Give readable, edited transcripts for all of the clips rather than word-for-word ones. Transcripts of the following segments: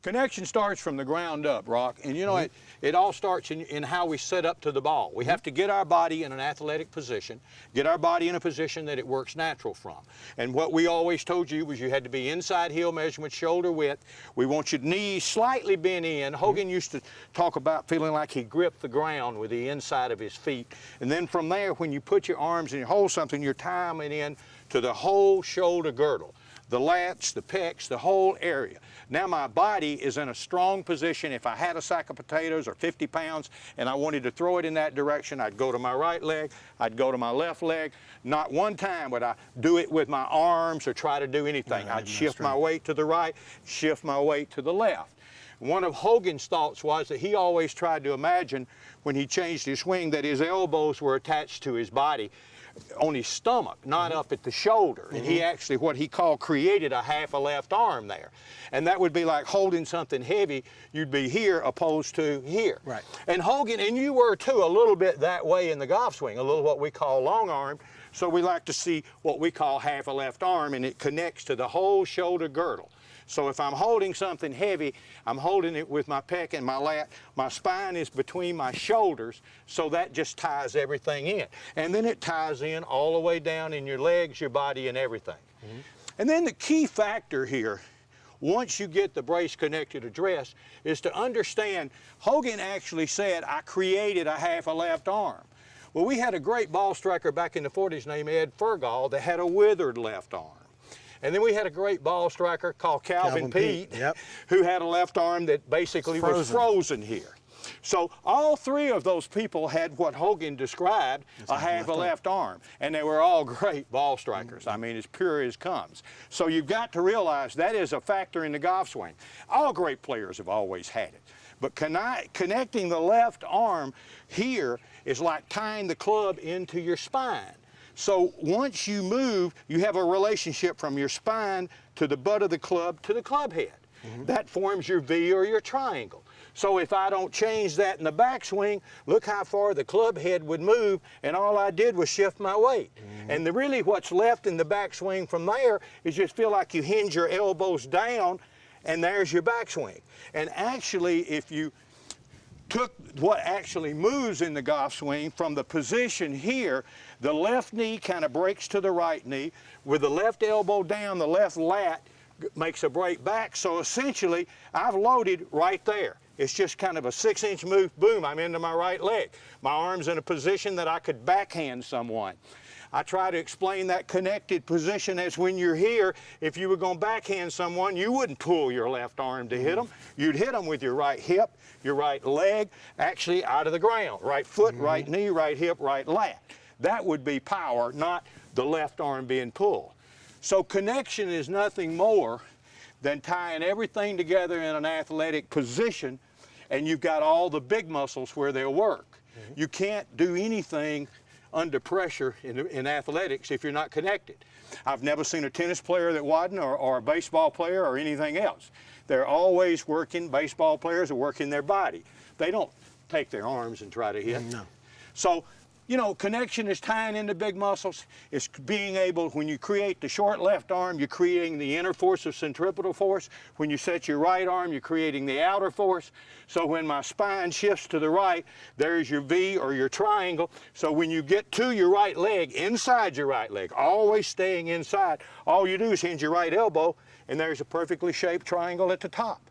Connection starts from the ground up, Rock, and you know, it all starts in how we set up to the ball. We have to get our body in an athletic position, get our body in a position that it works natural from. And what we always told you was you had to be inside heel measurement, shoulder width. We want your knees slightly bent in. Hogan used to talk about feeling like he gripped the ground with the inside of his feet. And then from there, when you put your arms and you hold something, you're tying it in to the whole shoulder girdle. The lats, the pecs, the whole area. Now my body is in a strong position. If I had a sack of potatoes or 50 pounds and I wanted to throw it in that direction, I'd go to my right leg, I'd go to my left leg. Not one time would I do it with my arms or try to do anything. I'd shift my weight to the right, shift my weight to the left. One of Hogan's thoughts was that he always tried to imagine when he changed his swing that his elbows were attached to his body on his stomach, not up at the shoulder. And he actually, what he called, created a half a left arm there. And that would be like holding something heavy, you'd be here opposed to here. Right. And Hogan, and you were too, a little bit that way in the golf swing, a little what we call long arm. So we like to see what we call half a left arm, and it connects to the whole shoulder girdle. So if I'm holding something heavy, I'm holding it with my pec and my lat. My spine is between my shoulders, so that just ties everything in. And then it ties in all the way down in your legs, your body, and everything. And then the key factor here, once you get the brace connected address, is to understand, Hogan actually said, I created a half a left arm. Well, we had a great ball striker back in the 40s named Ed Fergal that had a withered left arm. And then we had a great ball striker called Calvin Pete, who had a left arm that basically was frozen here. So all three of those people had what Hogan described a half a left arm, and they were all great ball strikers. I mean, as pure as comes. So you've got to realize that is a factor in the golf swing. All great players have always had it. But connecting the left arm here is like tying the club into your spine. So once you move, you have a relationship from your spine to the butt of the club to the club head. That forms your V or your triangle. So if I don't change that in the backswing, look how far the club head would move, and all I did was shift my weight. And really what's left in the backswing from there is just feel like you hinge your elbows down, and there's your backswing. And actually, if you took what actually moves in the golf swing from the position here, the left knee kind of breaks to the right knee. With the left elbow down, the left lat makes a break back. So essentially, I've loaded right there. It's just kind of a 6-inch move, boom, I'm into my right leg. My arm's in a position that I could backhand someone. I try to explain that connected position as when you're here, if you were going to backhand someone, you wouldn't pull your left arm to hit them. You'd hit them with your right hip, your right leg, actually out of the ground. Right foot, right knee, right hip, right lat. That would be power, not the left arm being pulled. So connection is nothing more than tying everything together in an athletic position, and you've got all the big muscles where they'll work. You can't do anything under pressure in athletics if you're not connected. I've never seen a tennis player that wasn't, or a baseball player or anything else. They're always working, baseball players are working their body. They don't take their arms and try to hit. No. So, you know, connection is tying into big muscles. It's being able, when you create the short left arm, you're creating the inner force of centripetal force. When you set your right arm, you're creating the outer force. So when my spine shifts to the right, there's your V or your triangle. So when you get to your right leg, inside your right leg, always staying inside, all you do is hinge your right elbow, and there's a perfectly shaped triangle at the top.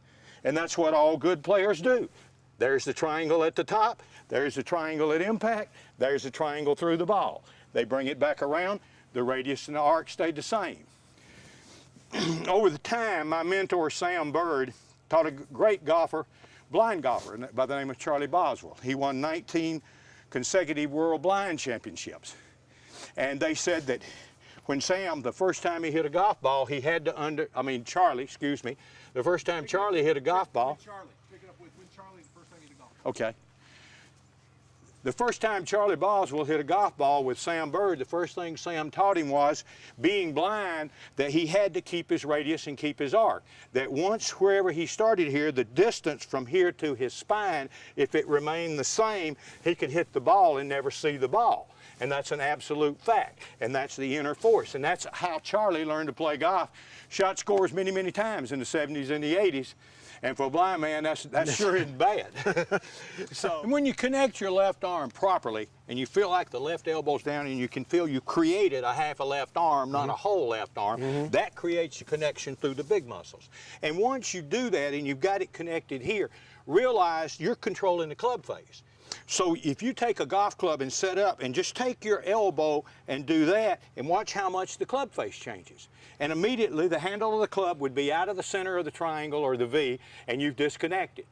And that's what all good players do. There's the triangle at the top, there's the triangle at impact, there's the triangle through the ball. They bring it back around, the radius and the arc stayed the same. Over the time, my mentor Sam Bird taught a great golfer, blind golfer by the name of Charlie Boswell. He won 19 consecutive World Blind Championships. And they said that when Sam, the first time he hit a golf ball, he had to Charlie, excuse me, the first time Charlie hit a golf ball. Okay. The first time Charlie Boswell hit a golf ball with Sam Bird, the first thing Sam taught him was, being blind, that he had to keep his radius and keep his arc. That once, wherever he started here, the distance from here to his spine, if it remained the same, he could hit the ball and never see the ball. And that's an absolute fact. And that's the inner force. And that's how Charlie learned to play golf. Shot scores many, many times in the 70s and the 80s. And for a blind man, that sure isn't bad. So when you connect your left arm properly and you feel like the left elbow's down and you can feel you created a half a left arm, not a whole left arm, that creates a connection through the big muscles. And once you do that and you've got it connected here, realize you're controlling the club face. So if you take a golf club and set up and just take your elbow and do that and watch how much the club face changes. And immediately the handle of the club would be out of the center of the triangle or the V and you've disconnected.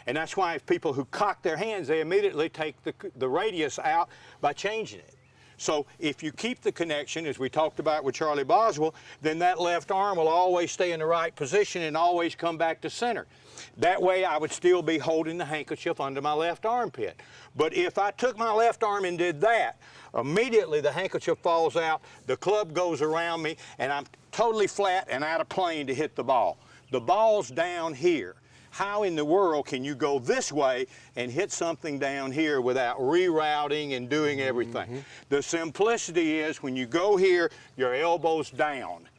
And that's why if people who cock their hands, they immediately take the radius out by changing it. So if you keep the connection, as we talked about with Charlie Boswell, then that left arm will always stay in the right position and always come back to center. That way I would still be holding the handkerchief under my left armpit. But if I took my left arm and did that, immediately the handkerchief falls out, the club goes around me, and I'm totally flat and out of plane to hit the ball. The ball's down here. How in the world can you go this way and hit something down here without rerouting and doing everything? The simplicity is when you go here, your elbow's down.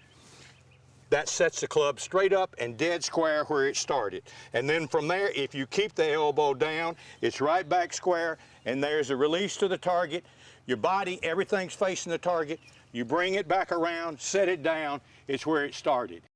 That sets the club straight up and dead square where it started. And then from there, if you keep the elbow down, it's right back square, and there's a release to the target. Your body, everything's facing the target. You bring it back around, set it down, it's where it started.